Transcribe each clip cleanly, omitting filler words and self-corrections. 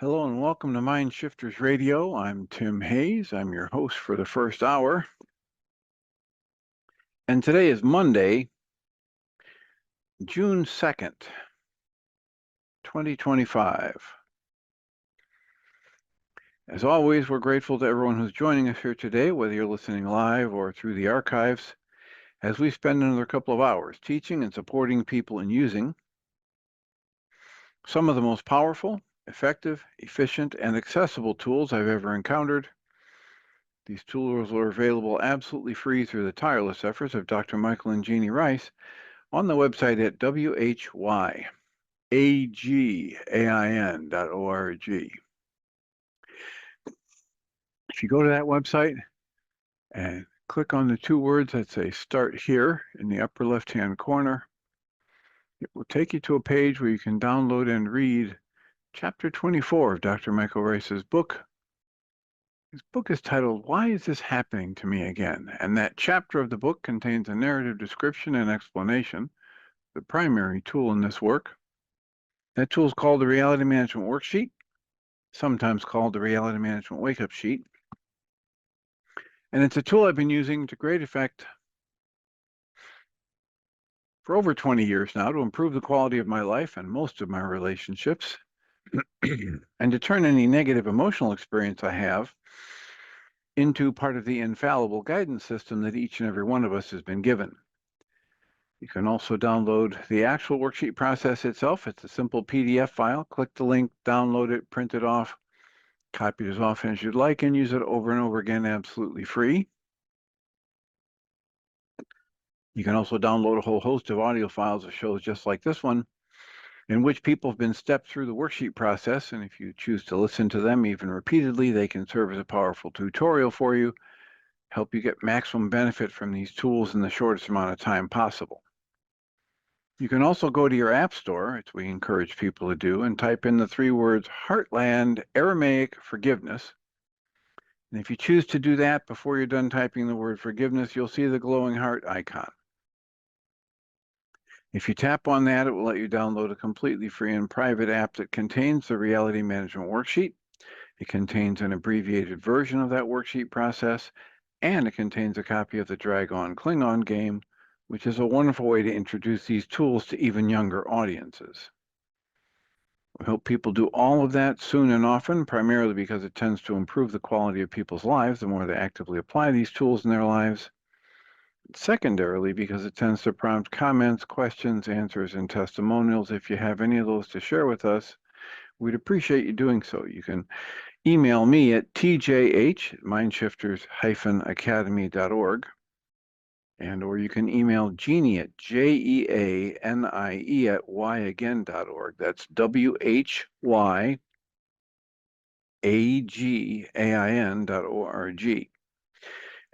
Hello and welcome to Mind Shifters Radio. I'm Tim Hayes. I'm your host for the first hour. And today is Monday, June 2nd, 2025. As always, we're grateful to everyone who's joining us here today, whether you're listening live or through the archives, as we spend another couple of hours teaching and supporting people in using some of the most powerful, effective, efficient, and accessible tools I've ever encountered. These tools are available absolutely free through the tireless efforts of Dr. Michael and Jeannie Rice on the website at whyagain.org. If you go to that website and click on the two words that say Start Here in the upper left-hand corner, it will take you to a page where you can download and read Chapter 24 of Dr. Michael Rice's book. His book is titled, Why Is This Happening to Me Again? And that chapter of the book contains a narrative description and explanation, the primary tool in this work. That tool is called the Reality Management Worksheet, sometimes called the Reality Management Wake-Up Sheet. And it's a tool I've been using to great effect for over 20 years now to improve the quality of my life and most of my relationships, and to turn any negative emotional experience I have into part of the infallible guidance system that each and every one of us has been given. You can also download the actual worksheet process itself. It's a simple PDF file. Click the link, download it, print it off, copy it as often as you'd like, and use it over and over again absolutely free. You can also download a whole host of audio files of shows just like this one, in which people have been stepped through the worksheet process, and if you choose to listen to them even repeatedly, they can serve as a powerful tutorial for you, help you get maximum benefit from these tools in the shortest amount of time possible. You can also go to your app store, as we encourage people to do, and type in the three words Heartland Aramaic Forgiveness. And if you choose to do that before you're done typing the word forgiveness, you'll see the glowing heart icon. If you tap on that, it will let you download a completely free and private app that contains the Reality Management Worksheet. It contains an abbreviated version of that worksheet process, and it contains a copy of the Dragon Klingon game, which is a wonderful way to introduce these tools to even younger audiences. We hope people do all of that soon and often, primarily because it tends to improve the quality of people's lives the more they actively apply these tools in their lives. Secondarily, because it tends to prompt comments, questions, answers, and testimonials. If you have any of those to share with us, we'd appreciate you doing so. You can email me at tjh@mindshifters-academy.org, or you can email Jeannie at jeanie@whyagain.org. That's whyagain.org.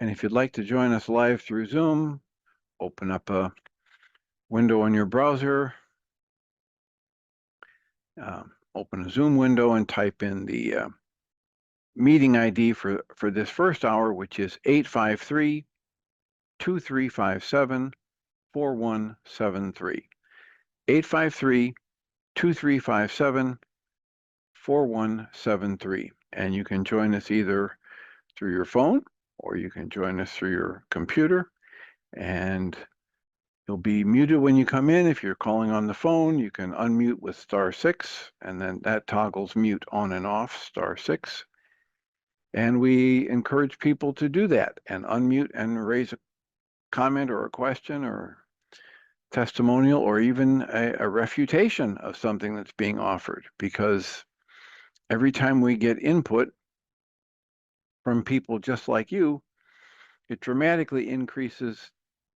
And if you'd like to join us live through Zoom, open up a window on your browser, open a Zoom window and type in the meeting ID for this first hour, which is 853-2357-4173. 853-2357-4173. And you can join us either through your phone or you can join us through your computer. And you'll be muted when you come in. If you're calling on the phone, you can unmute with *6, and then that toggles mute on and off, *6. And we encourage people to do that and unmute and raise a comment or a question or testimonial or even a refutation of something that's being offered, because every time we get input from people just like you, it dramatically increases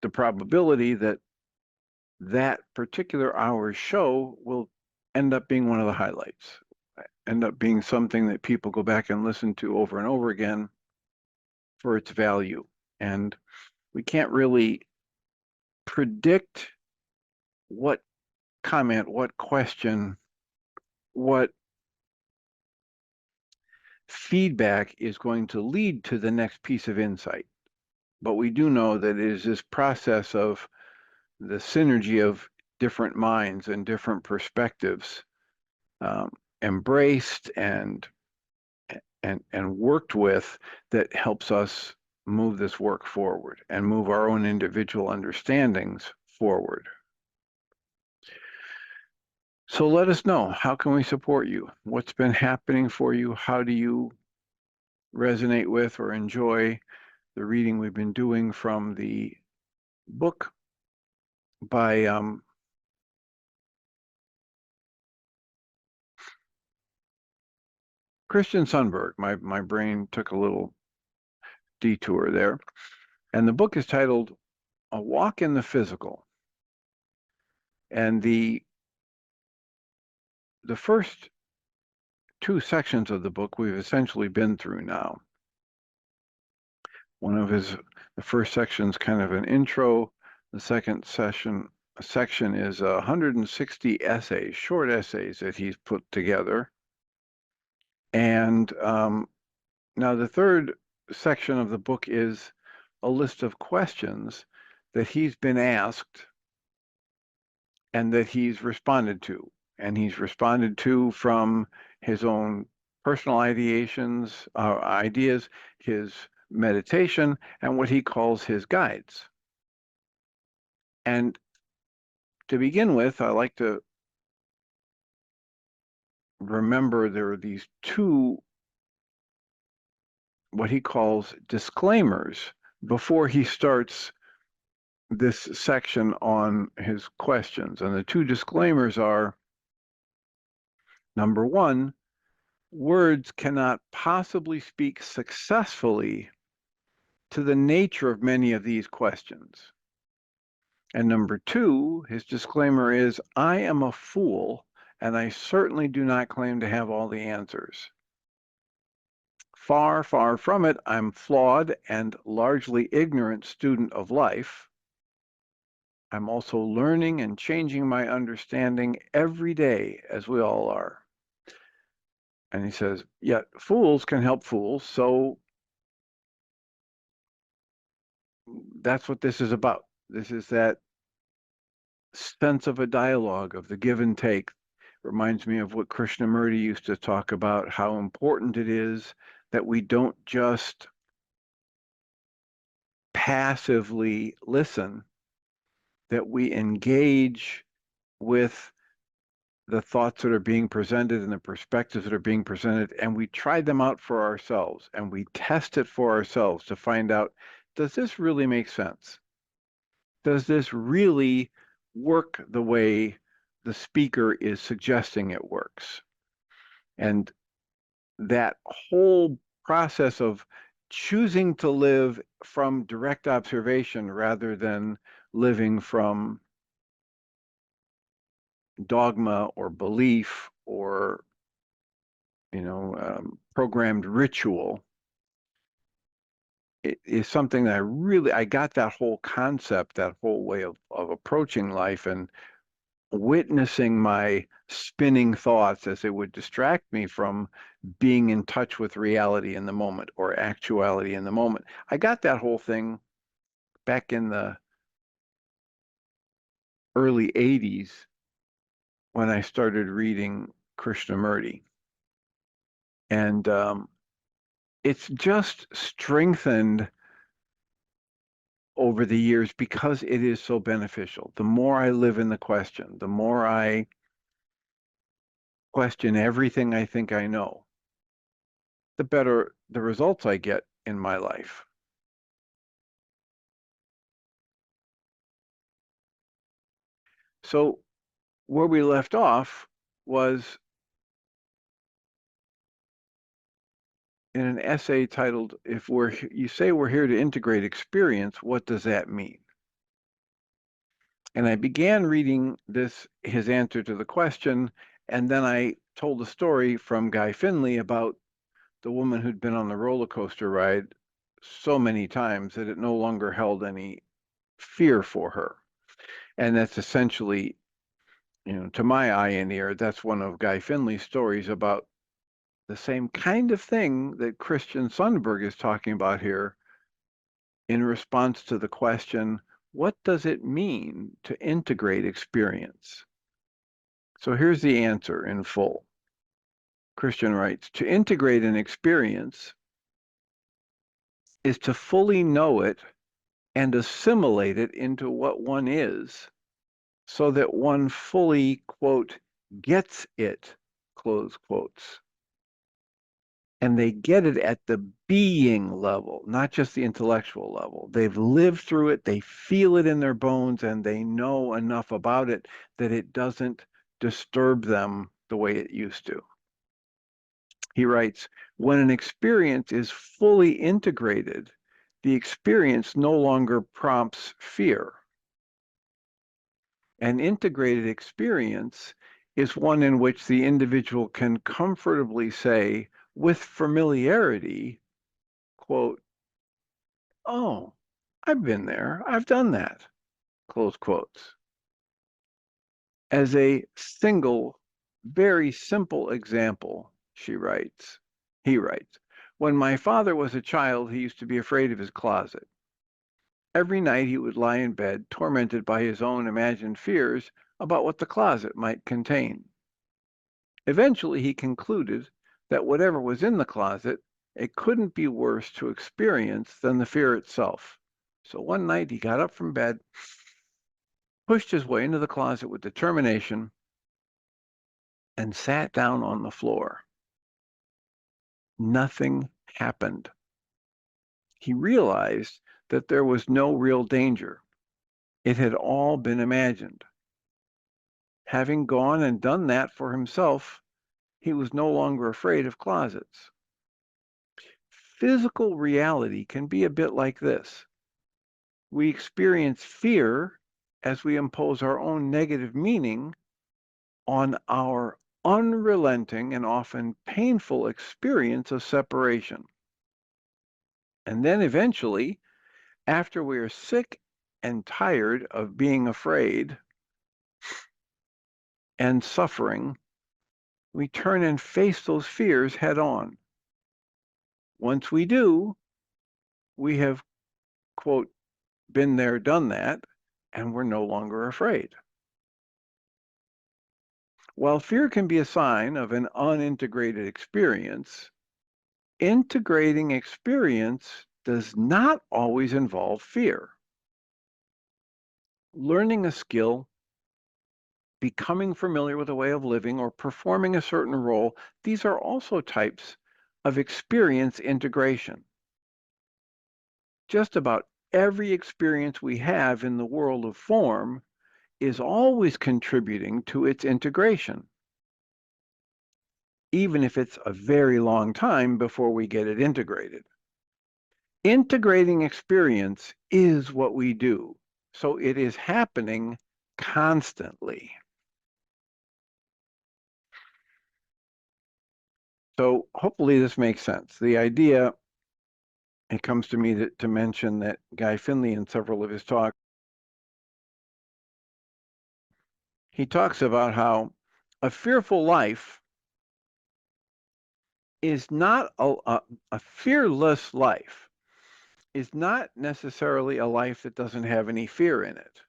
the probability that that particular hour's show will end up being one of the highlights, end up being something that people go back and listen to over and over again for its value. And we can't really predict what comment, what question, what feedback is going to lead to the next piece of insight. But we do know that it is this process of the synergy of different minds and different perspectives embraced and worked with that helps us move this work forward and move our own individual understandings forward. So let us know, how can we support you? What's been happening for you? How do you resonate with or enjoy the reading we've been doing from the book by Christian Sundberg? My brain took a little detour there. And the book is titled A Walk in the Physical. And the first two sections of the book we've essentially been through now. The first section is kind of an intro. The second section is 160 essays, short essays that he's put together. And now the third section of the book is a list of questions that he's been asked and that he's responded to. And he's responded to from his own personal ideations, ideas, his meditation, and what he calls his guides. And to begin with, I like to remember there are these two, what he calls disclaimers, before he starts this section on his questions. And the two disclaimers are, number one, words cannot possibly speak successfully to the nature of many of these questions. And number two, his disclaimer is, I am a fool, and I certainly do not claim to have all the answers. Far, far from it. I'm flawed and largely ignorant student of life. I'm also learning and changing my understanding every day, as we all are. And he says, yet fools can help fools, so that's what this is about. This is that sense of a dialogue, of the give and take. Reminds me of what Krishnamurti used to talk about, how important it is that we don't just passively listen, that we engage with the thoughts that are being presented and the perspectives that are being presented, and we try them out for ourselves, and we test it for ourselves to find out, does this really make sense? Does this really work the way the speaker is suggesting it works? And that whole process of choosing to live from direct observation rather than living from dogma or belief or programmed ritual, it is something that I got that whole concept, that whole way of approaching life, and witnessing my spinning thoughts as it would distract me from being in touch with reality in the moment or actuality in the moment. I got that whole thing back in the early 80s when I started reading Krishnamurti. And it's just strengthened over the years because it is so beneficial. The more I live in the question, the more I question everything I think I know, the better the results I get in my life. So where we left off was in an essay titled, You say we're here to integrate experience, what does that mean? And I began reading his answer to the question, and then I told a story from Guy Finley about the woman who'd been on the roller coaster ride so many times that it no longer held any fear for her. And that's essentially, to my eye and ear, that's one of Guy Finley's stories about the same kind of thing that Christian Sundberg is talking about here in response to the question, what does it mean to integrate experience? So here's the answer in full. Christian writes, to integrate an experience is to fully know it and assimilate it into what one is, so that one fully, quote, gets it, close quotes. And they get it at the being level, not just the intellectual level. They've lived through it, they feel it in their bones, and they know enough about it that it doesn't disturb them the way it used to. He writes, when an experience is fully integrated, the experience no longer prompts fear. An integrated experience is one in which the individual can comfortably say, with familiarity, quote, oh, I've been there, I've done that, close quotes. As a single, very simple example, he writes, when my father was a child, he used to be afraid of his closet. Every night he would lie in bed, tormented by his own imagined fears about what the closet might contain. Eventually, he concluded that whatever was in the closet, it couldn't be worse to experience than the fear itself. So one night he got up from bed, pushed his way into the closet with determination, and sat down on the floor. Nothing happened. He realized that there was no real danger. It had all been imagined. Having gone and done that for himself, he was no longer afraid of closets. Physical reality can be a bit like this. We experience fear as we impose our own negative meaning on our unrelenting and often painful experience of separation. And then eventually, after we are sick and tired of being afraid and suffering, we turn and face those fears head on. Once we do, we have, quote, been there, done that, and we're no longer afraid. While fear can be a sign of an unintegrated experience, integrating experience does not always involve fear. Learning a skill, becoming familiar with a way of living, or performing a certain role, these are also types of experience integration. Just about every experience we have in the world of form is always contributing to its integration, even if it's a very long time before we get it integrated. Integrating experience is what we do, so it is happening constantly. So hopefully this makes sense. The idea, it comes to me to mention that Guy Finley in several of his talks, he talks about how a fearful life is not a fearless life is not necessarily a life that doesn't have any fear in it.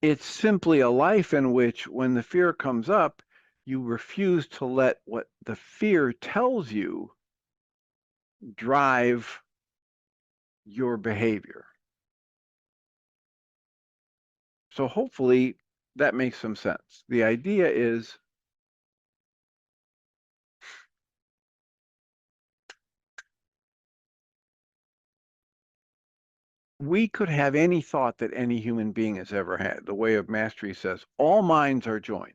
It's simply a life in which, when the fear comes up, you refuse to let what the fear tells you drive your behavior. So hopefully that makes some sense. The idea is we could have any thought that any human being has ever had. The Way of Mastery says all minds are joined.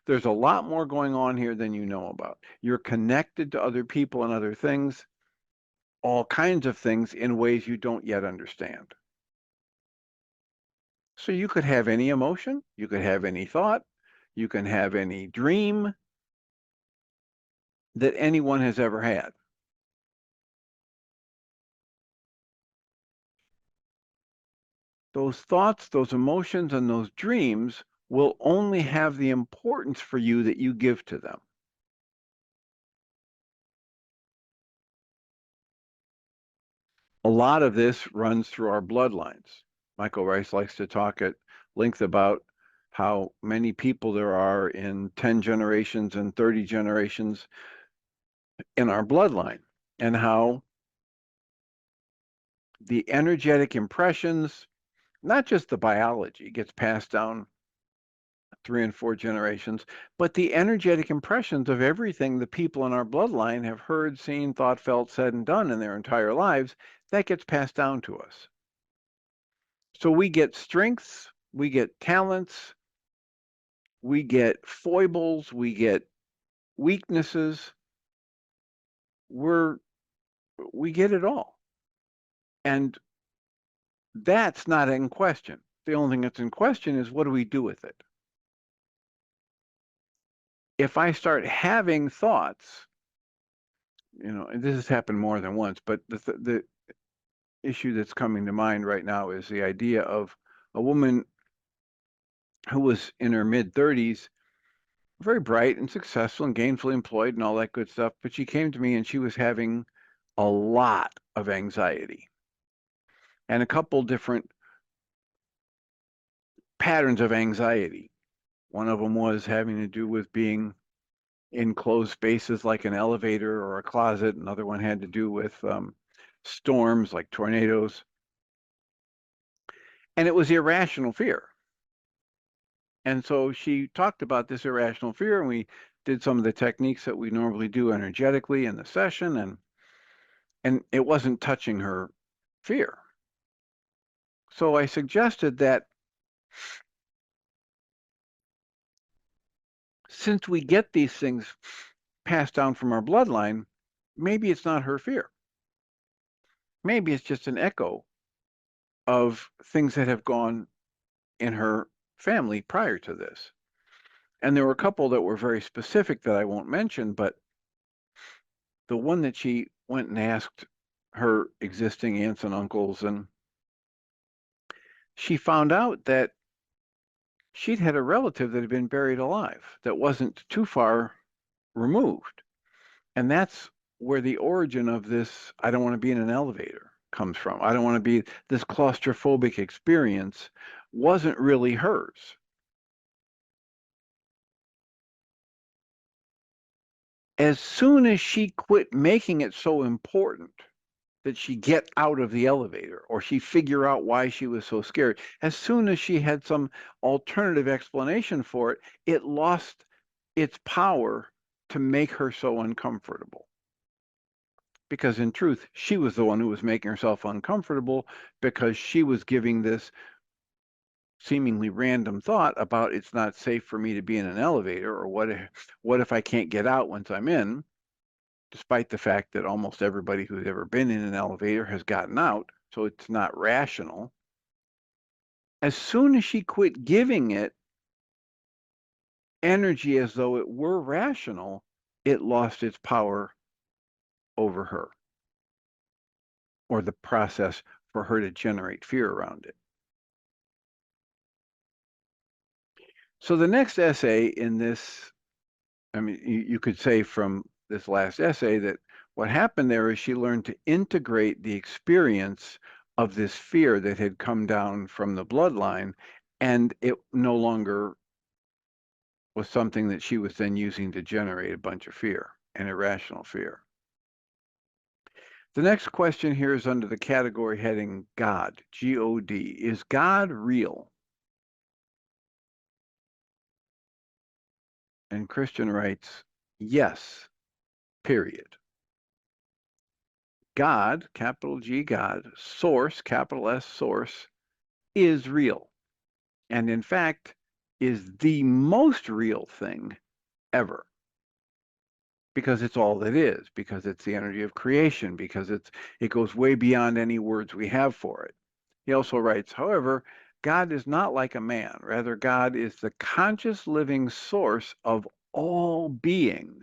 There's a lot more going on here than you know about. You're connected to other people and other things, all kinds of things in ways you don't yet understand. So you could have any emotion, you could have any thought, you can have any dream that anyone has ever had. Those thoughts, those emotions, and those dreams will only have the importance for you that you give to them. A lot of this runs through our bloodlines. Michael Rice likes to talk at length about how many people there are in 10 generations and 30 generations in our bloodline, and how the energetic impressions, not just the biology, gets passed down 3 and 4 generations, but the energetic impressions of everything the people in our bloodline have heard, seen, thought, felt, said, and done in their entire lives, that gets passed down to us. So we get strengths, we get talents, we get foibles, we get weaknesses. We get it all. And that's not in question. The only thing that's in question is, what do we do with it? If I start having thoughts, and this has happened more than once, but the issue that's coming to mind right now is the idea of a woman who was in her mid-30s, very bright and successful and gainfully employed and all that good stuff, but she came to me and she was having a lot of anxiety and a couple different patterns of anxiety. One of them was having to do with being in closed spaces like an elevator or a closet. Another one had to do with storms like tornadoes. And it was irrational fear. And so she talked about this irrational fear, and we did some of the techniques that we normally do energetically in the session, and it wasn't touching her fear. So I suggested that since we get these things passed down from our bloodline, maybe it's not her fear. Maybe it's just an echo of things that have gone in her family prior to this. And there were a couple that were very specific that I won't mention, but the one that she went and asked her existing aunts and uncles, and she found out that she'd had a relative that had been buried alive that wasn't too far removed. And that's where the origin of this, I don't want to be in an elevator, comes from. I don't want to be, this claustrophobic experience wasn't really hers. As soon as she quit making it so important that she get out of the elevator or she figure out why she was so scared, as soon as she had some alternative explanation for it, it lost its power to make her so uncomfortable. Because in truth, she was the one who was making herself uncomfortable, because she was giving this seemingly random thought about, it's not safe for me to be in an elevator, or what if I can't get out once I'm in, despite the fact that almost everybody who's ever been in an elevator has gotten out, so it's not rational. As soon as she quit giving it energy as though it were rational, it lost its power over her, or the process for her to generate fear around it. So the next essay in this, I mean, you could say from this last essay that what happened there is she learned to integrate the experience of this fear that had come down from the bloodline, and it no longer was something that she was then using to generate a bunch of fear and irrational fear. The next question here is under the category heading God, G-O-D. Is God real? And Christian writes, yes, period. God, capital G, God, source, capital S, source, is real. And in fact, is the most real thing ever. Because it's all that is, because it's the energy of creation, because it goes way beyond any words we have for it. He also writes, however, God is not like a man. Rather, God is the conscious living source of all being,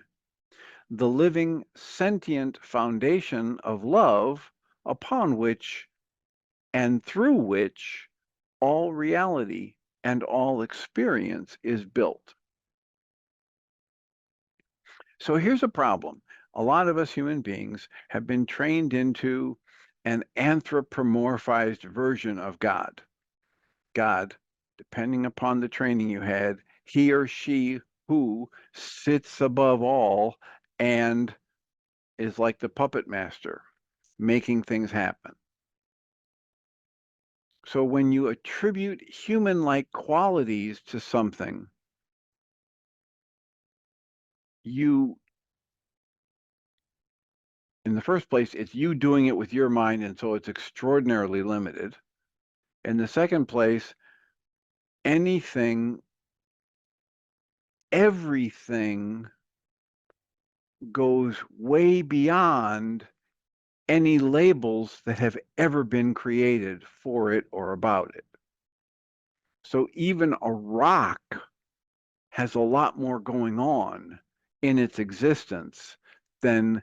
the living sentient foundation of love upon which and through which all reality and all experience is built. So here's a problem. A lot of us human beings have been trained into an anthropomorphized version of God. God depending upon the training you had, he or she who sits above all and is like the puppet master, making things happen. So when you attribute human-like qualities to something, you, in the first place, it's you doing it with your mind, and so it's extraordinarily limited. In the second place, everything goes way beyond any labels that have ever been created for it or about it. So even a rock has a lot more going on in its existence than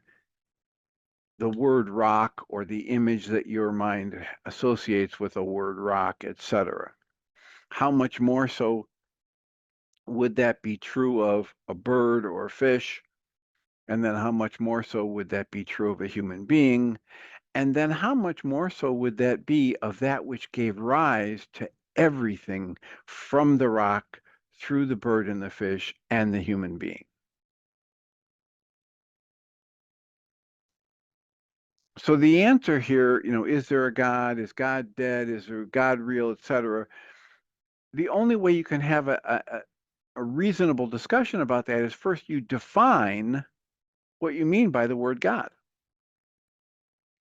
the word rock or the image that your mind associates with a word rock, etc. How much more so would that be true of a bird or a fish? And then how much more so would that be true of a human being? And then how much more so would that be of that which gave rise to everything from the rock through the bird and the fish and the human being? So the answer here, is there a God? Is God dead? Is there God real, etc.? The only way you can have a reasonable discussion about that is first you define what you mean by the word God.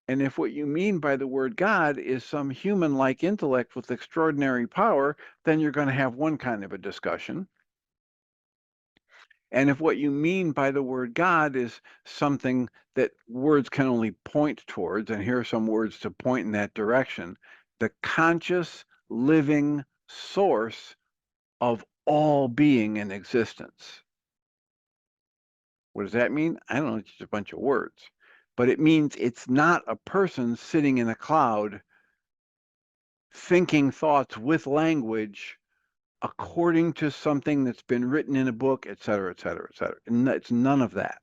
And if what you mean by the word God is some human-like intellect with extraordinary power, then you're going to have one kind of a discussion. And if what you mean by the word God is something that words can only point towards, and here are some words to point in that direction, the conscious, living source of all being and existence. What does that mean? I don't know, it's just a bunch of words. But it means it's not a person sitting in a cloud thinking thoughts with language according to something that's been written in a book, et cetera, et cetera, et cetera. And it's none of that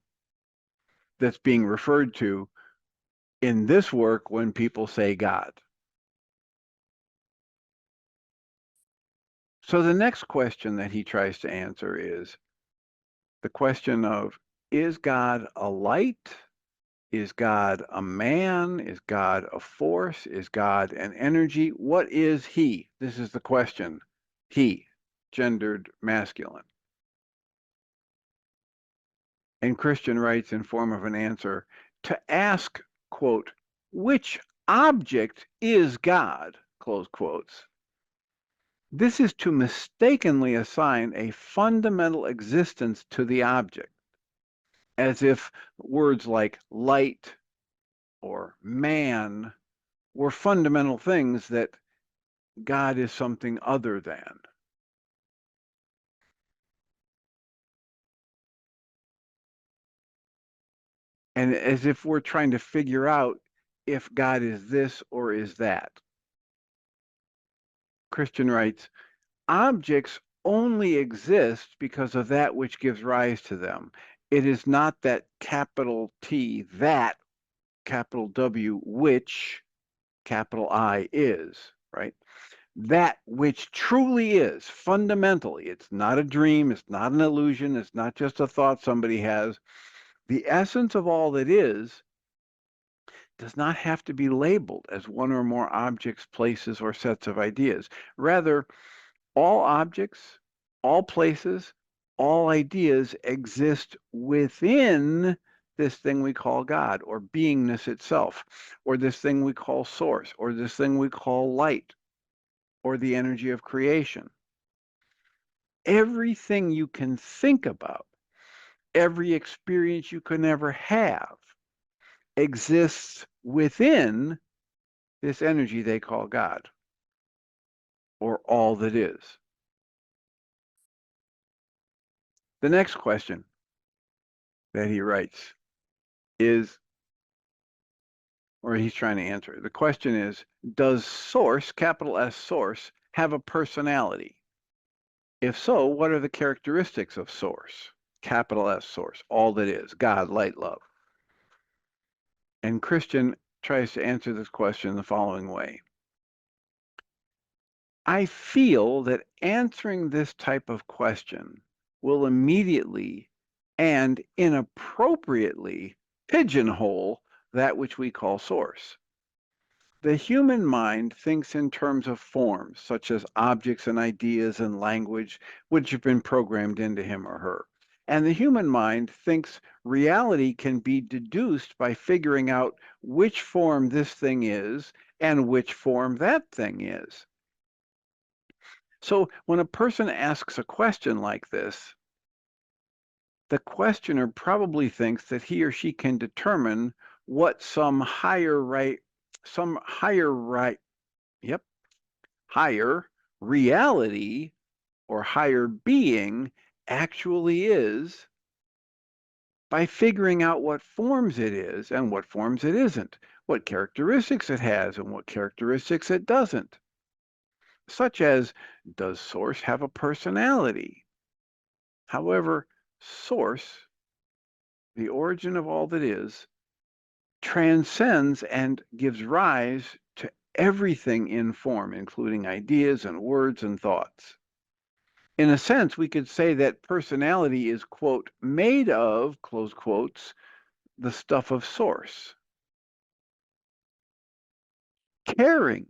that's being referred to in this work when people say God. So the next question that he tries to answer is the question of, is God a light? Is God a man? Is God a force? Is God an energy? What is he? This is the question. He, gendered masculine. And Christian writes in form of an answer, to ask, quote, which object is God, close quotes. This is to mistakenly assign a fundamental existence to the object, as if words like light or man were fundamental things that God is something other than. And as if we're trying to figure out if God is this or is that. Christian writes, objects only exist because of that which gives rise to them. It is not that capital T, that capital W, which capital I is, right? That which truly is, fundamentally, it's not a dream, it's not an illusion, it's not just a thought somebody has. The essence of all that is does not have to be labeled as one or more objects, places, or sets of ideas. Rather, all objects, all places, all ideas exist within this thing we call God, or beingness itself, or this thing we call source, or this thing we call light, or the energy of creation. Everything you can think about, every experience you can ever have, exists within this energy they call God, or all that is. The next question that he writes is, or he's trying to answer, the question is, does source, capital S source, have a personality? If so, what are the characteristics of source, capital S source, all that is, God, light, love? And Christian tries to answer this question the following way. I feel that answering this type of question will immediately and inappropriately pigeonhole that which we call source. The human mind thinks in terms of forms, such as objects and ideas and language, which have been programmed into him or her. And the human mind thinks reality can be deduced by figuring out which form this thing is and which form that thing is. So when a person asks a question like this, the questioner probably thinks that he or she can determine what some higher right, yep, higher reality or higher being actually is by figuring out what forms it is and what forms it isn't, what characteristics it has and what characteristics it doesn't, such as, does source have a personality? However, source, the origin of all that is, transcends and gives rise to everything in form, including ideas and words and thoughts. In a sense, we could say that personality is, quote, made of, close quotes, the stuff of source. Caring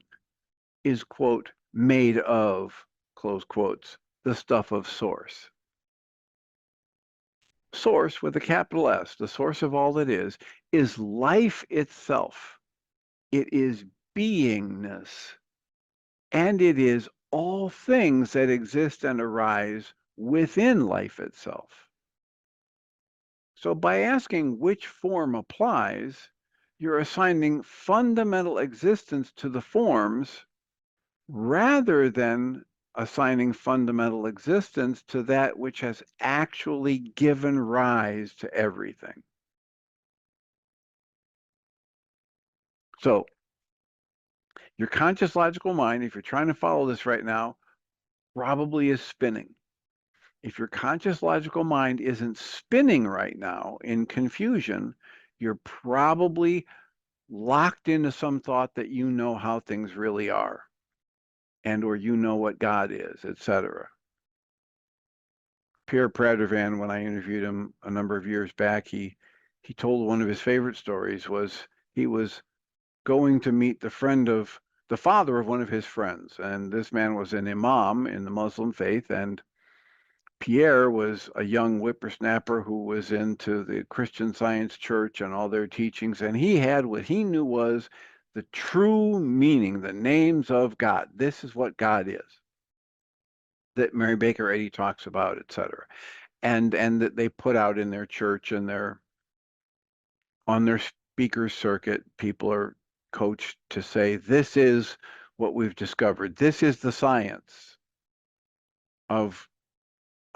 is, quote, made of, close quotes, the stuff of source. Source, with a capital S, the source of all that is life itself. It is beingness, and it is all things that exist and arise within life itself. So by asking which form applies, you're assigning fundamental existence to the forms rather than assigning fundamental existence to that which has actually given rise to everything. So your conscious logical mind, if you're trying to follow this right now, probably is spinning. If your conscious logical mind isn't spinning right now in confusion, you're probably locked into some thought that you know how things really are, and or you know what God is, etc. Pierre Pradervan, when I interviewed him a number of years back, he told one of his favorite stories was he was going to meet the father of one of his friends, and this man was an imam in the Muslim faith, and Pierre was a young whippersnapper who was into the Christian Science Church and all their teachings, and he had what he knew was the true meaning, the names of God. This is what God is, that Mary Baker Eddy talks about, etc. And that they put out in their church and on their speakers circuit, people are coached to say, this is what we've discovered. This is the science of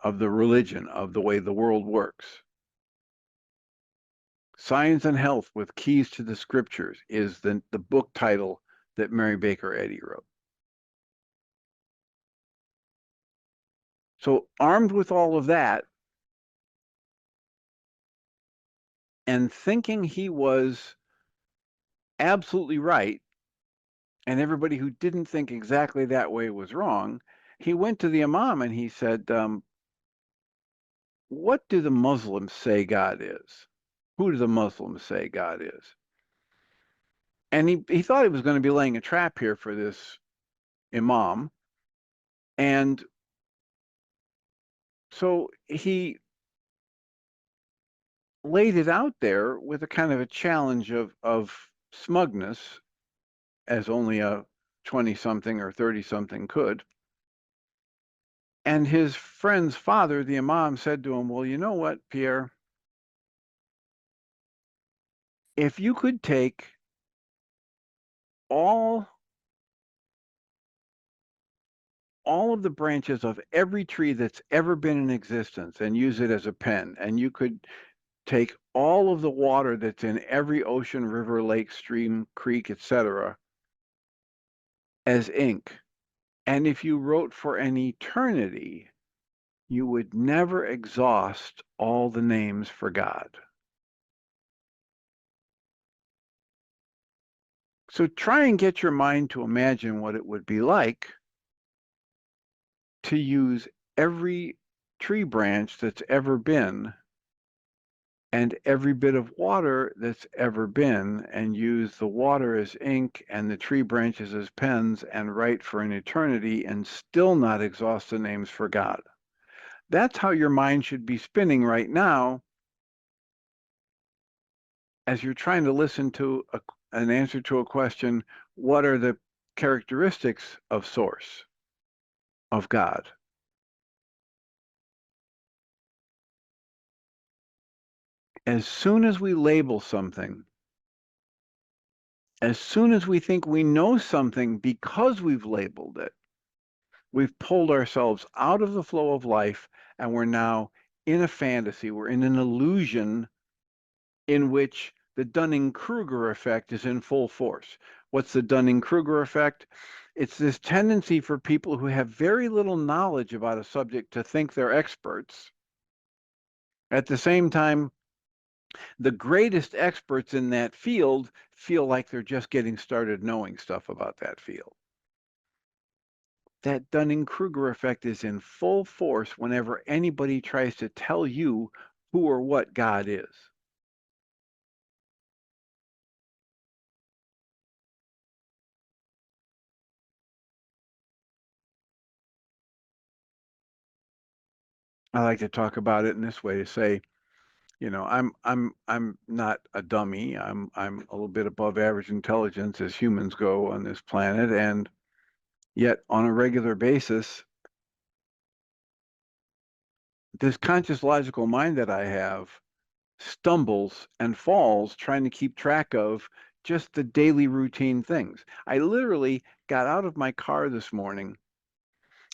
the religion, of the way the world works. Science and Health with Keys to the Scriptures is the book title that Mary Baker Eddy wrote. So armed with all of that, and thinking he was absolutely right, and everybody who didn't think exactly that way was wrong, he went to the Imam and he said, what do the Muslims say God is? Who do the Muslims say God is? And he thought he was going to be laying a trap here for this Imam. And so he laid it out there with a kind of a challenge of smugness, as only a 20-something or 30-something could. And his friend's father, the Imam, said to him, well, you know what, Pierre? If you could take all of the branches of every tree that's ever been in existence and use it as a pen, and you could take all of the water that's in every ocean, river, lake, stream, creek, etc., as ink, and if you wrote for an eternity, you would never exhaust all the names for God. So try and get your mind to imagine what it would be like to use every tree branch that's ever been and every bit of water that's ever been and use the water as ink and the tree branches as pens and write for an eternity and still not exhaust the names for God. That's how your mind should be spinning right now as you're trying to listen to an answer to a question, what are the characteristics of Source, of God? As soon as we label something, as soon as we think we know something because we've labeled it, we've pulled ourselves out of the flow of life and we're now in a fantasy. We're in an illusion in which the Dunning-Kruger effect is in full force. What's the Dunning-Kruger effect? It's this tendency for people who have very little knowledge about a subject to think they're experts. At the same time, the greatest experts in that field feel like they're just getting started knowing stuff about that field. That Dunning-Kruger effect is in full force whenever anybody tries to tell you who or what God is. I like to talk about it in this way to say, you know, I'm not a dummy. I'm a little bit above average intelligence as humans go on this planet, and yet on a regular basis, this conscious logical mind that I have stumbles and falls trying to keep track of just the daily routine things. I literally got out of my car this morning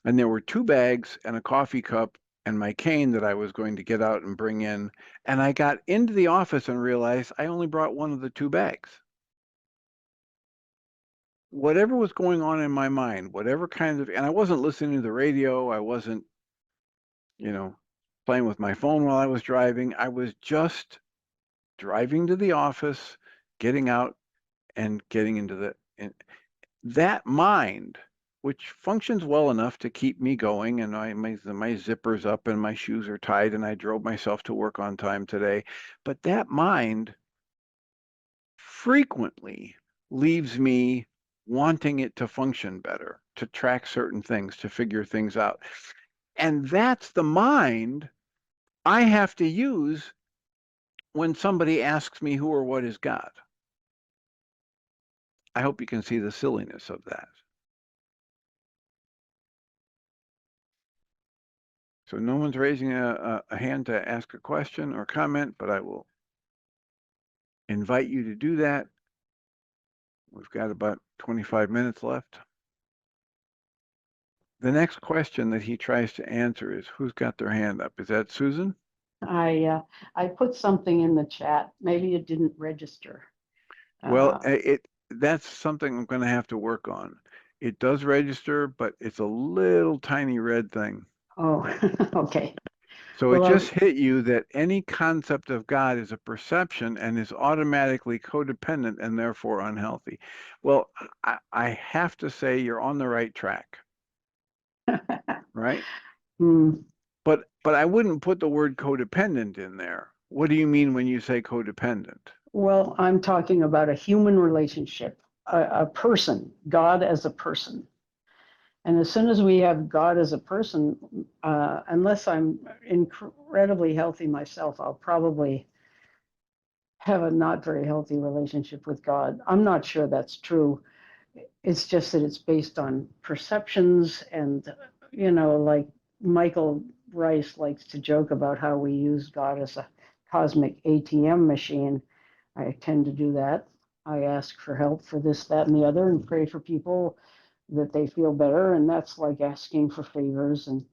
and there were 2 bags and a coffee cup and my cane that I was going to get out and bring in. And I got into the office and realized I only brought one of the 2 bags. Whatever was going on in my mind, whatever kind of, and I wasn't listening to the radio, I wasn't, you know, playing with my phone while I was driving. I was just driving to the office, getting out and getting into that mind, which functions well enough to keep me going, and my zipper's up and my shoes are tied, and I drove myself to work on time today. But that mind frequently leaves me wanting it to function better, to track certain things, to figure things out. And that's the mind I have to use when somebody asks me who or what is God. I hope you can see the silliness of that. So no one's raising a hand to ask a question or comment, but I will invite you to do that. We've got about 25 minutes left. The next question that he tries to answer is, who's got their hand up? Is that Susan? I put something in the chat. Maybe it didn't register. Well, that's something I'm going to have to work on. It does register, but it's a little tiny red thing. Oh, okay. So Well, it just hit you that any concept of God is a perception and is automatically codependent and therefore unhealthy. Well, I have to say you're on the right track, right? But I wouldn't put the word codependent in there. What do you mean when you say codependent? Well, I'm talking about a human relationship, a person, God as a person. And as soon as we have God as a person, unless I'm incredibly healthy myself, I'll probably have a not very healthy relationship with God. I'm not sure that's true. It's just that it's based on perceptions and, like Michael Rice likes to joke about how we use God as a cosmic ATM machine. I tend to do that. I ask for help for this, that, and the other, and pray for people that they feel better. And that's like asking for favors. And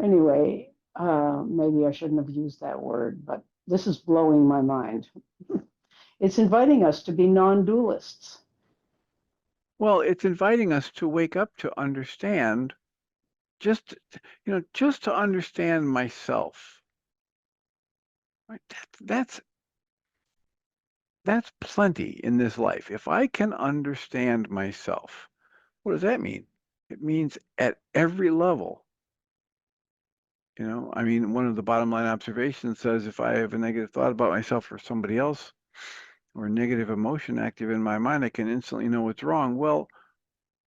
anyway, maybe I shouldn't have used that word, but this is blowing my mind. It's inviting us to be non-dualists. Well, it's inviting us to wake up to understand just to understand myself. Right? That's plenty in this life. If I can understand myself, what does that mean? It means at every level. I mean, one of the bottom line observations says if I have a negative thought about myself or somebody else, or a negative emotion active in my mind, I can instantly know what's wrong. Well,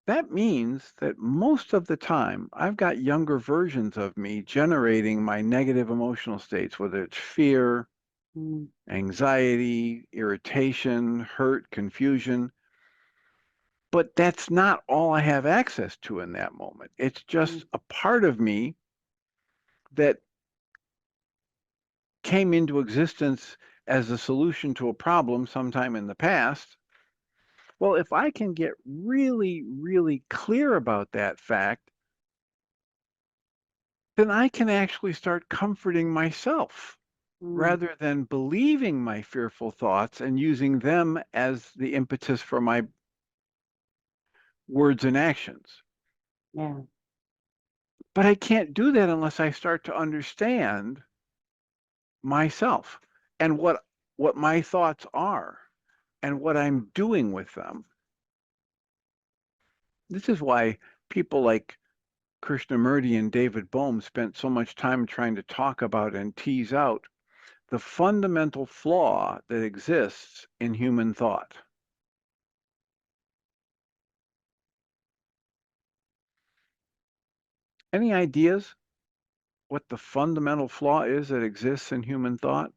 that means that most of the time I've got younger versions of me generating my negative emotional states, whether it's fear, Mm, anxiety, irritation, hurt, confusion. But that's not all I have access to in that moment. It's mm, just a part of me that came into existence as a solution to a problem sometime in the past. Well, if I can get really, really clear about that fact, then I can actually start comforting myself mm. rather than believing my fearful thoughts and using them as the impetus for my words and actions. Yeah. But I can't do that unless I start to understand myself and what my thoughts are and what I'm doing with them. This is why people like Krishnamurti and David Bohm spent so much time trying to talk about and tease out the fundamental flaw that exists in human thought. Any ideas what the fundamental flaw is that exists in human thought?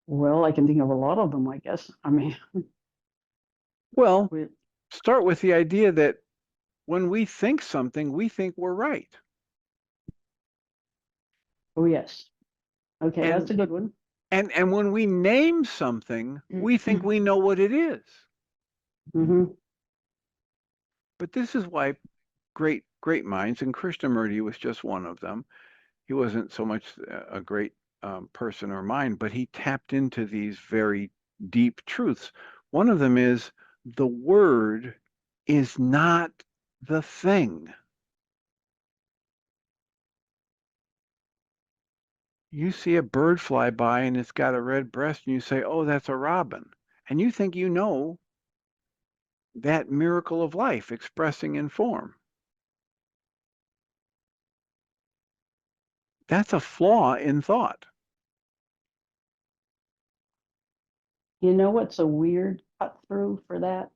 Well, I can think of a lot of them, I guess. I mean, Well, we, start with the idea that when we think something, we think we're right. oh, yes. Okay, that's And a good one. and when we name something, we think we know what it is. Mm-hmm. But this is why great minds, and Krishnamurti was just one of them. He wasn't so much a great person or mind, but he tapped into these very deep truths. One of them is the word is not the thing. You see a bird fly by and it's got a red breast, and you say, oh, that's a robin. And you think you know that miracle of life expressing in form. That's a flaw in thought. You know what's a weird cut through for that?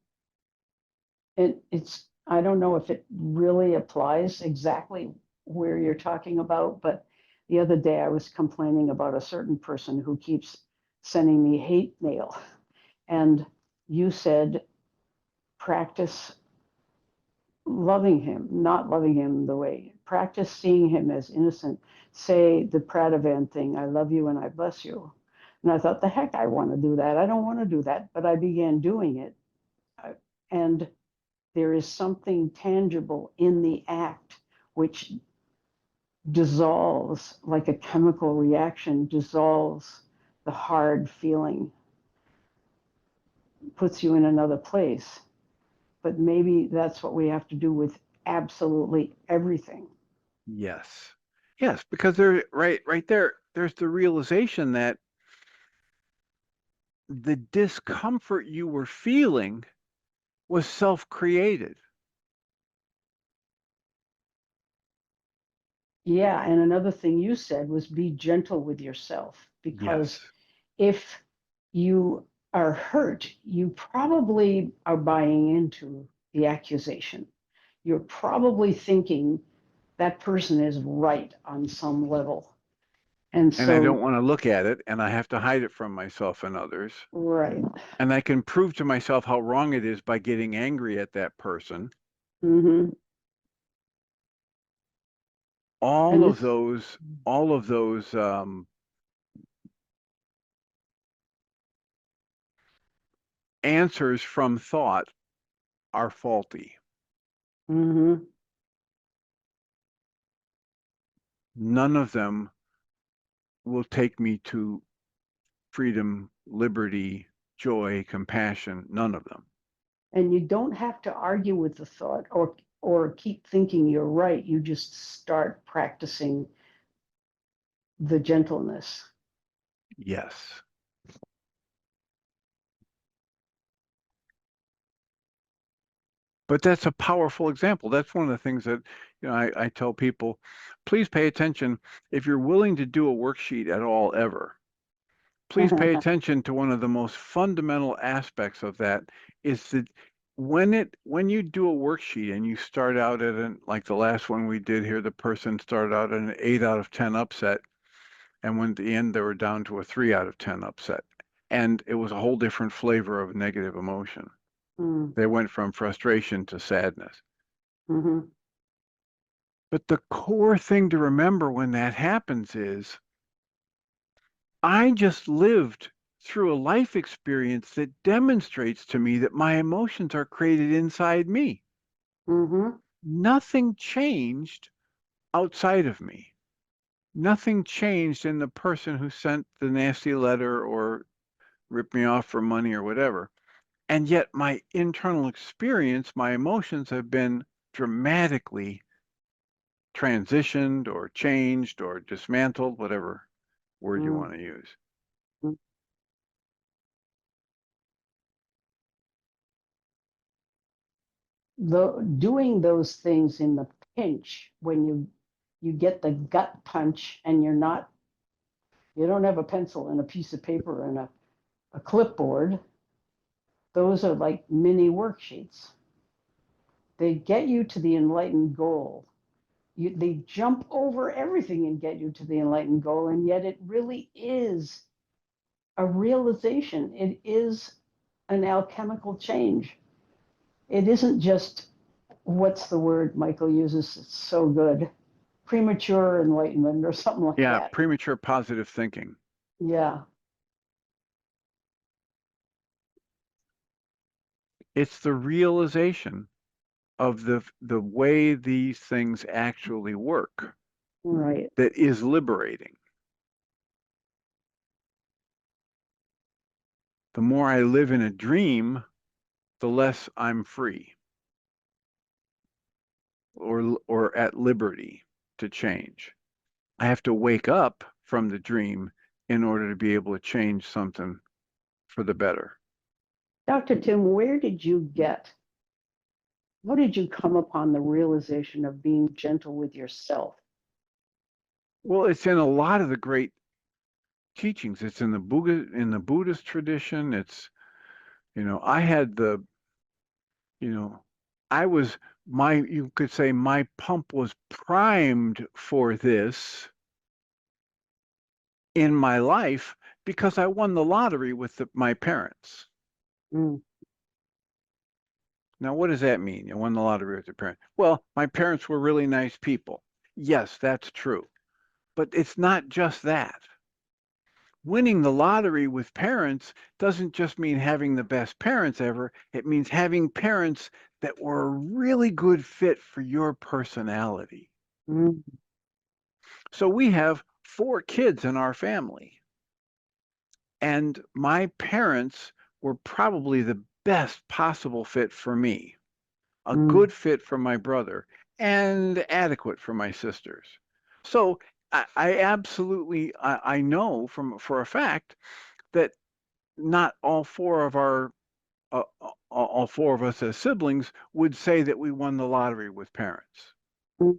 It's, I don't know if it really applies exactly where you're talking about, but the other day I was complaining about a certain person who keeps sending me hate mail. And you said, practice loving him, not loving him the way, practice seeing him as innocent. Say the Pradavan thing, I love you and I bless you. And I thought, the heck, I want to do that. I don't want to do that. But I began doing it. And there is something tangible in the act which dissolves, like a chemical reaction, dissolves the hard feeling, puts you in another place. But maybe that's what we have to do with absolutely everything. Yes. Yes, because there right there, there's the realization that the discomfort you were feeling was self-created. Yeah, and another thing you said was be gentle with yourself, Yes. because if you are hurt, you probably are buying into the accusation. You're probably thinking that person is right on some level. And And I don't so, want to look at it, and I have to hide it from myself and others. right. And I can prove to myself how wrong it is by getting angry at that person. Mm-hmm. All And of this, those, all of those answers from thought are faulty. mm-hmm. None of them will take me to freedom, liberty, joy, compassion. None of them. And you don't have to argue with the thought or keep thinking you're right. You just start practicing the gentleness. Yes. But that's a powerful example. That's one of the things that, I tell people, please pay attention. If you're willing to do a worksheet at all ever, please pay attention to one of the most fundamental aspects of that is that when you do a worksheet and you start out at like the last one we did here, the person started out at an 8 out of 10 upset, and when at the end they were down to a 3 out of 10 upset. And it was a whole different flavor of negative emotion. Mm. They went from frustration to sadness. Mm-hmm. But the core thing to remember when that happens is I just lived through a life experience that demonstrates to me that my emotions are created inside me. Mm-hmm. Nothing changed outside of me. Nothing changed in the person who sent the nasty letter or ripped me off for money or whatever. And yet my internal experience, my emotions have been dramatically transitioned or changed or dismantled, whatever word you want to use. Doing those things in the pinch when you get the gut punch and you don't have a pencil and a piece of paper and a clipboard. Those are like mini worksheets. They get you to the enlightened goal. They jump over everything and get you to the enlightened goal, and yet it really is a realization. It is an alchemical change. It isn't just, what's the word Michael uses? It's so good. Premature enlightenment or something like Yeah, that. premature positive thinking. Yeah. It's the realization of the way these things actually work Right. that is liberating. The more I live in a dream, the less I'm free or at liberty to change. I have to wake up from the dream in order to be able to change something for the better. Dr. Tim, how did you come upon the realization of being gentle with yourself? Well, it's in a lot of the great teachings. It's in the Buddhist tradition. It's, I had you know, I was you could say my pump was primed for this in my life because I won the lottery with my parents. Mm. Now, what does that mean? You won the lottery with your parents. Well, my parents were really nice people. Yes, that's true. But it's not just that. Winning the lottery with parents doesn't just mean having the best parents ever. It means having parents that were a really good fit for your personality. Mm. So we have 4 kids in our family. And my parents were probably the best possible fit for me, a Mm. good fit for my brother, and adequate for my sisters. So I absolutely I know for a fact that not all 4 of us as siblings would say that we won the lottery with parents Mm.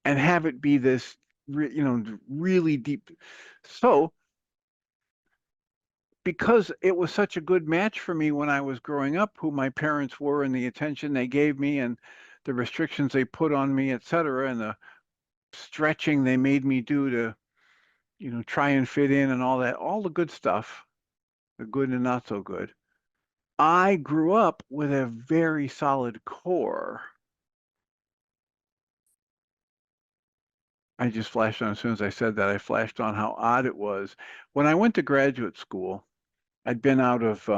and have it be this really deep. So because it was such a good match for me when I was growing up, who my parents were and the attention they gave me and the restrictions they put on me, et cetera, and the stretching they made me do to, try and fit in and all that, all the good stuff, the good and not so good. I grew up with a very solid core. I just flashed on, as soon as I said that, I flashed on how odd it was. When I went to graduate school, I'd been out of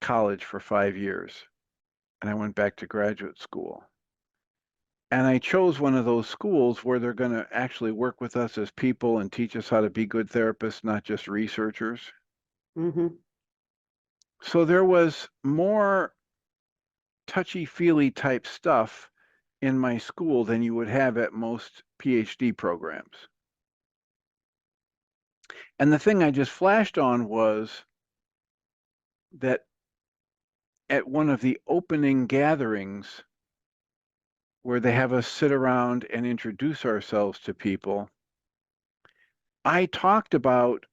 college for 5 years, and I went back to graduate school. And I chose one of those schools where they're going to actually work with us as people and teach us how to be good therapists, not just researchers. Mm-hmm. So there was more touchy-feely type stuff in my school than you would have at most PhD programs. And the thing I just flashed on was that at one of the opening gatherings where they have us sit around and introduce ourselves to people, I talked about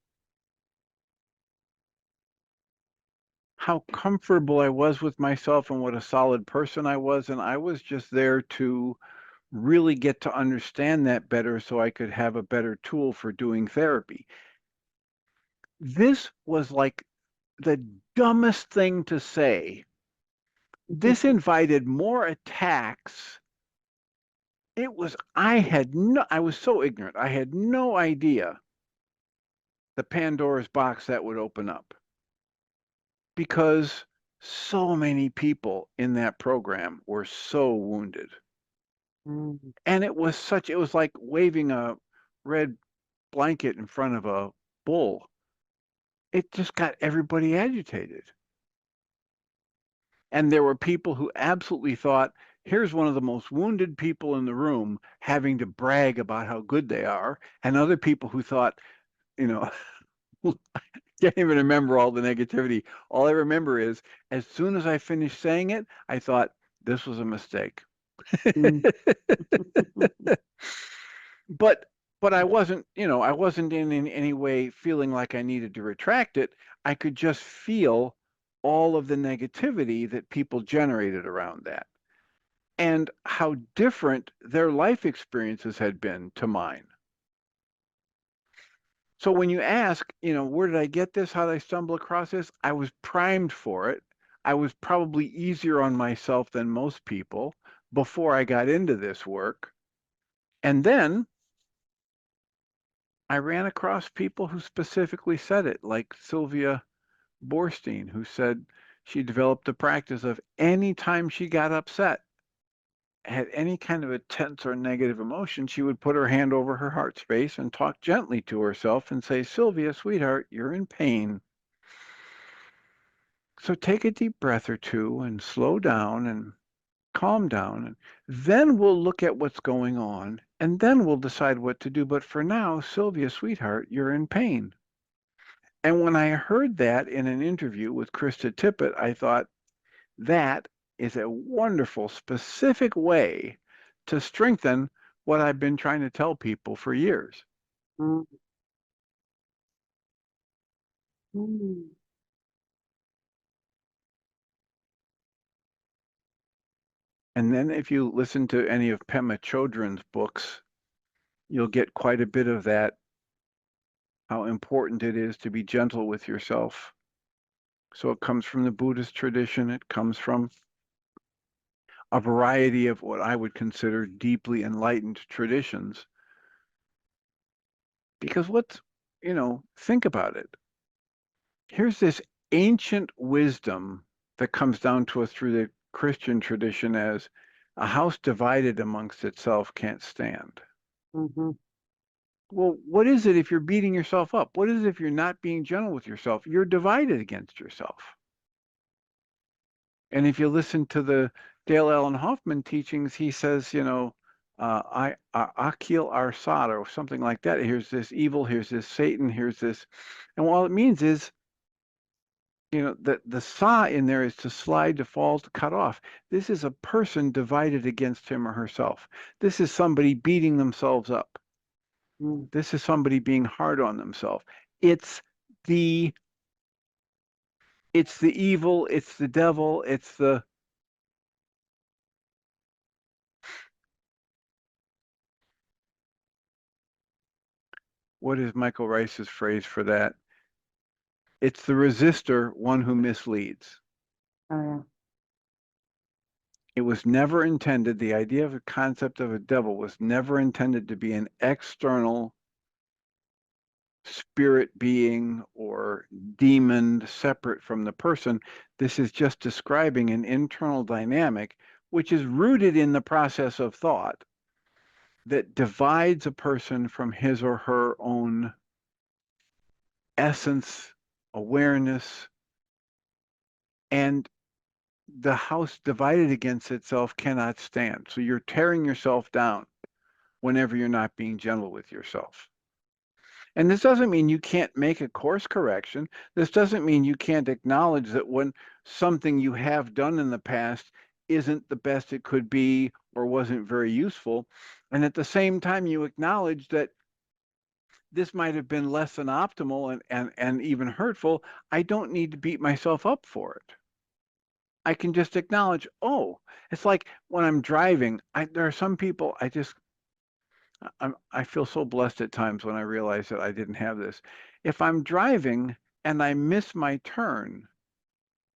how comfortable I was with myself and what a solid person I was. And I was just there to really get to understand that better so I could have a better tool for doing therapy. This was like the dumbest thing to say. This invited more attacks. I was so ignorant. I had no idea the Pandora's box that would open up because so many people in that program were so wounded. And it was like waving a red blanket in front of a bull. It just got everybody agitated. And there were people who absolutely thought, here's one of the most wounded people in the room having to brag about how good they are. And other people who thought, you know, can't even remember all the negativity. All I remember is as soon as I finished saying it, I thought, this was a mistake. But I wasn't, I wasn't in any way feeling like I needed to retract it. I could just feel all of the negativity that people generated around that and how different their life experiences had been to mine. So when you ask, where did I get this? How did I stumble across this? I was primed for it. I was probably easier on myself than most people before I got into this work. And then I ran across people who specifically said it, like Sylvia Borstein, who said she developed a practice of any time she got upset, had any kind of a tense or negative emotion, she would put her hand over her heart space and talk gently to herself and say, Sylvia, sweetheart, you're in pain. So take a deep breath or two and slow down and calm down. And then we'll look at what's going on and then we'll decide what to do. But for now, Sylvia, sweetheart, you're in pain. And when I heard that in an interview with Krista Tippett, I thought that is a wonderful, specific way to strengthen what I've been trying to tell people for years. Mm. And then if you listen to any of Pema Chodron's books, you'll get quite a bit of that, how important it is to be gentle with yourself. So it comes from the Buddhist tradition. It comes from a variety of what I would consider deeply enlightened traditions. Because think about it. Here's this ancient wisdom that comes down to us through the Christian tradition as a house divided amongst itself can't stand. Mm-hmm. Well, what is it if you're beating yourself up? What is it if you're not being gentle with yourself? You're divided against yourself. And if you listen to the Dale Allen Hoffman teachings, he says, I akil arsad or something like that. Here's this evil, here's this Satan, here's this. And all it means is, the sa in there is to slide, to fall, to cut off. This is a person divided against him or herself. This is somebody beating themselves up. This is somebody being hard on themselves. It's the evil, it's the devil, what is Michael Rice's phrase for that? It's the resistor, one who misleads. Oh, yeah. It was never intended, the idea of the concept of a devil was never intended to be an external spirit being or demon separate from the person. This is just describing an internal dynamic which is rooted in the process of thought that divides a person from his or her own essence, awareness, and the house divided against itself cannot stand. So you're tearing yourself down whenever you're not being gentle with yourself. And this doesn't mean you can't make a course correction. This doesn't mean you can't acknowledge that when something you have done in the past isn't the best it could be or wasn't very useful. And at the same time, you acknowledge that this might have been less than optimal and even hurtful. I don't need to beat myself up for it. I can just acknowledge, oh, it's like when I'm driving, there are some people I feel so blessed at times when I realize that I didn't have this. If I'm driving and I miss my turn,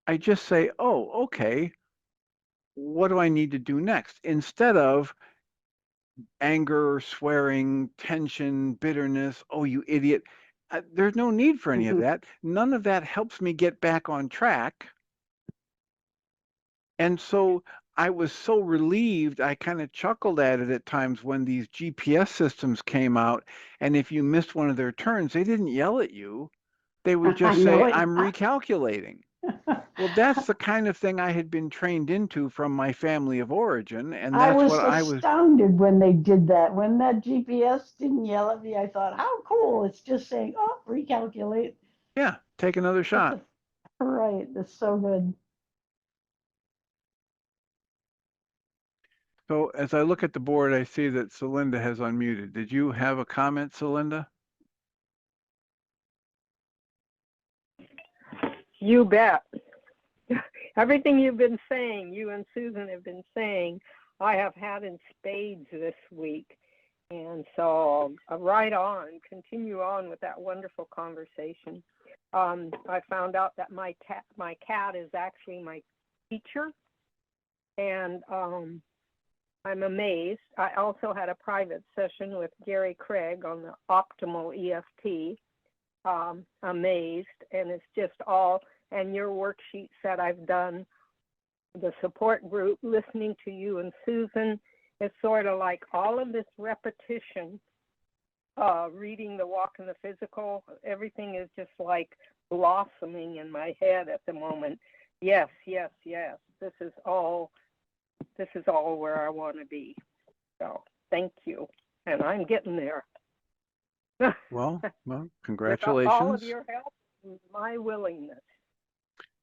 I just say, oh, okay, what do I need to do next? Instead of anger, swearing, tension, bitterness, oh, you idiot. There's no need for any of that. None of that helps me get back on track. And so I was so relieved. I kind of chuckled at it at times when these GPS systems came out. And if you missed one of their turns, they didn't yell at you. They would I just know say, it. I'm recalculating. Well, that's the kind of thing I had been trained into from my family of origin. And I that's was what I was, astounded when they did that. When that GPS didn't yell at me, I thought, how cool. It's just saying, oh, recalculate. yeah, take another That's shot. right. That's so good. So as I look at the board, I see that Celinda has unmuted. Did you have a comment, Celinda? You bet. Everything you've been saying, you and Susan have been saying, I have had in spades this week. And so right on, continue on with that wonderful conversation. I found out that my cat is actually my teacher. And I'm amazed. I also had a private session with Gary Craig on the optimal EFT. Amazed, and it's just all, and your worksheets that I've done, the support group, listening to you and Susan, it's sort of like all of this repetition, reading the walk and the physical, everything is just like blossoming in my head at the moment. Yes, yes, yes, this is all where I want to be. So thank you, and I'm getting there. Well, With congratulations. all of your help and my willingness.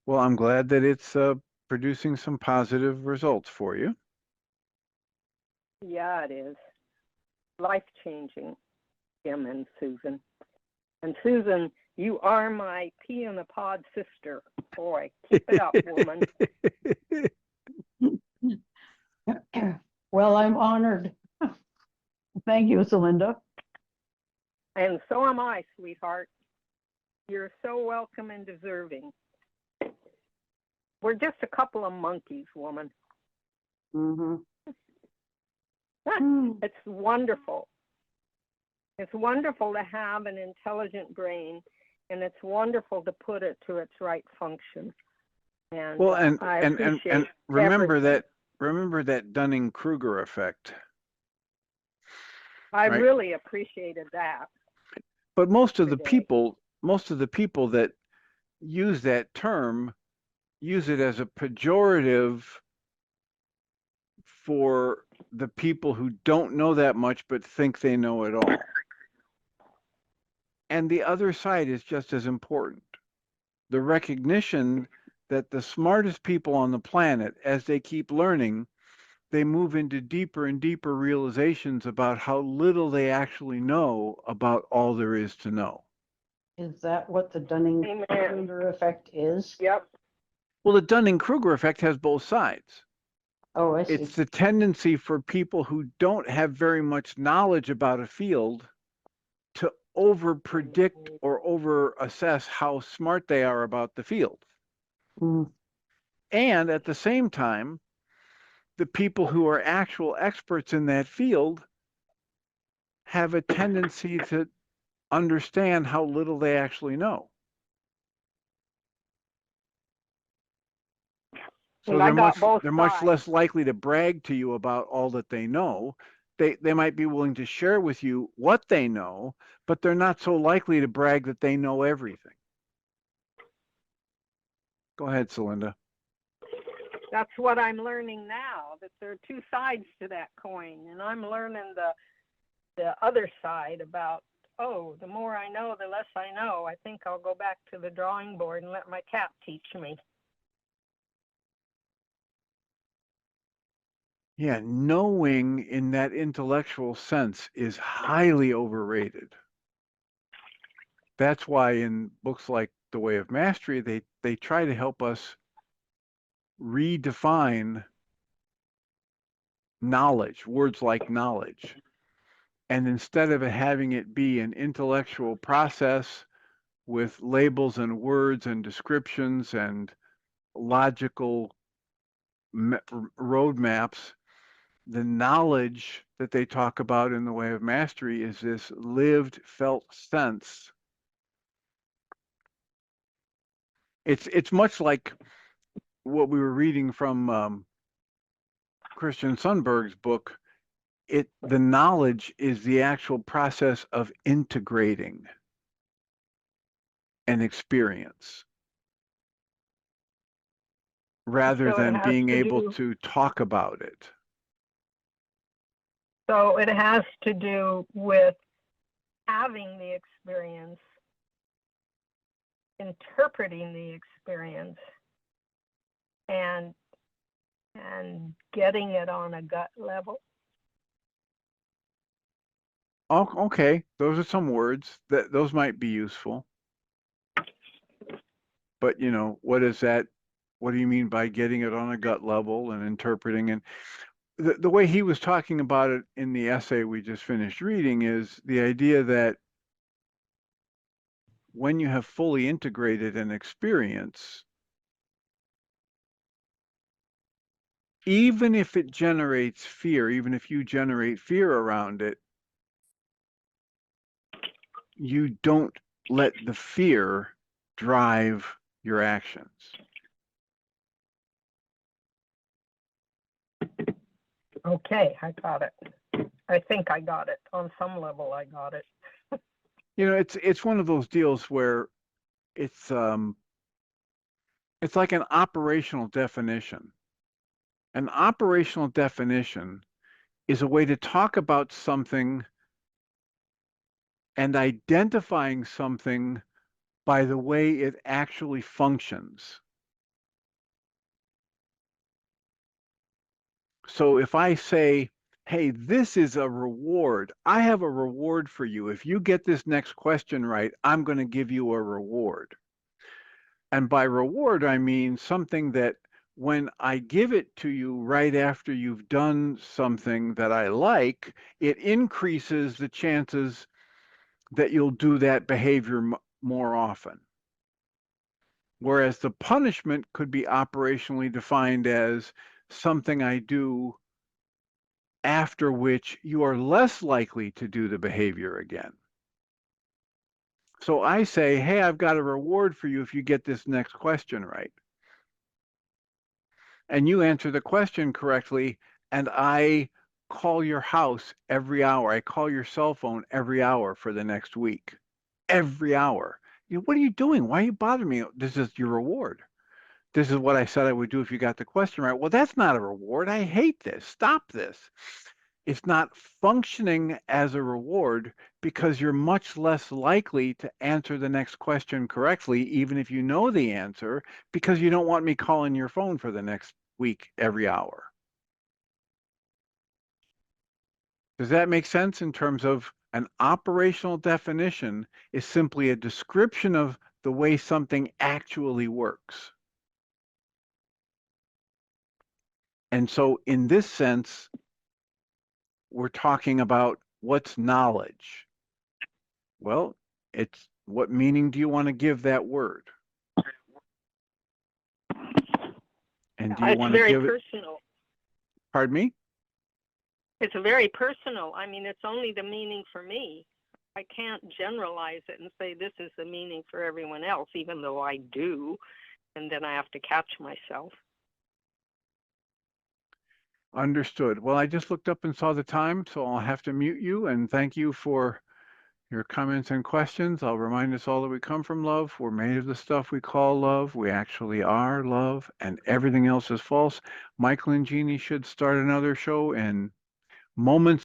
Well, I'm glad that it's producing some positive results for you. Yeah, it is. Life-changing, Jim and Susan. And Susan, you are my pea in the pod sister. Boy, keep it up, woman. Well, I'm honored. Thank you, Celinda. And so am I, sweetheart. You're so welcome and deserving. We're just a couple of monkeys, woman. Mm-hmm. It's wonderful. It's wonderful to have an intelligent brain, and it's wonderful to put it to its right function. And Well, and I and appreciate remember everything. that Dunning-Kruger effect. I right? really appreciated that. But most of the today. people that use that term use it as a pejorative for the people who don't know that much but think they know it all. And the other side is just as important. The recognition that the smartest people on the planet, as they keep learning, they move into deeper and deeper realizations about how little they actually know about all there is to know. Is that what the Dunning-Kruger effect is? Yep. Well, the Dunning-Kruger effect has both sides. Oh, I see. It's the tendency for people who don't have very much knowledge about a field to over-predict or over-assess how smart they are about the field. Mm. And at the same time, the people who are actual experts in that field have a tendency to understand how little they actually know. So they're much less likely to brag to you about all that they know. They might be willing to share with you what they know, but they're not so likely to brag that they know everything. Go ahead, Celinda. That's what I'm learning now, that there are two sides to that coin, and I'm learning the other side about oh, the more I know, the less I know. I think I'll go back to the drawing board and let my cat teach me. Yeah, knowing in that intellectual sense is highly overrated. That's why in books like The Way of Mastery, they try to help us redefine knowledge, words like knowledge. And instead of having it be an intellectual process with labels and words and descriptions and logical roadmaps, the knowledge that they talk about in The Way of Mastery is this lived, felt sense. It's much like what we were reading from Christian Sundberg's book. The knowledge is the actual process of integrating an experience rather So it than has being to able do, to talk about it. so it has to do with having the experience, interpreting the experience, and getting it on a gut level. Oh, okay, those are some words that those might be useful. But what is that? What do you mean by getting it on a gut level and interpreting? And the way he was talking about it in the essay we just finished reading is the idea that when you have fully integrated an experience, even if it generates fear, even if you generate fear around it, you don't let the fear drive your actions. Okay, I got it. I think I got it. On some level, I got it. It's one of those deals where it's like an operational definition. An operational definition is a way to talk about something and identifying something by the way it actually functions. So if I say, hey, this is a reward, I have a reward for you. If you get this next question right, I'm going to give you a reward. And by reward, I mean something that when I give it to you right after you've done something that I like, it increases the chances that you'll do that behavior more often. Whereas the punishment could be operationally defined as something I do after which you are less likely to do the behavior again. So I say, hey, I've got a reward for you if you get this next question right. And you answer the question correctly, and I call your house every hour. I call your cell phone every hour for the next week. Every hour. What are you doing? Why are you bothering me? This is your reward. This is what I said I would do if you got the question right. Well, that's not a reward. I hate this. Stop this. It's not functioning as a reward because you're much less likely to answer the next question correctly, even if you know the answer, because you don't want me calling your phone for the next week every hour. Does that make sense in terms of an operational definition is simply a description of the way something actually works? And so in this sense, we're talking about what's knowledge. Well, it's what meaning do you want to give that word? And do you It's want to very give it? personal. Pardon me? It's very personal. I mean, it's only the meaning for me. I can't generalize it and say this is the meaning for everyone else, even though I do, and then I have to catch myself. Understood. Well, I just looked up and saw the time, so I'll have to mute you, and thank you for your comments and questions. I'll remind us all that we come from love. We're made of the stuff we call love. We actually are love, and everything else is false. Michael and Jeannie should start another show in moments.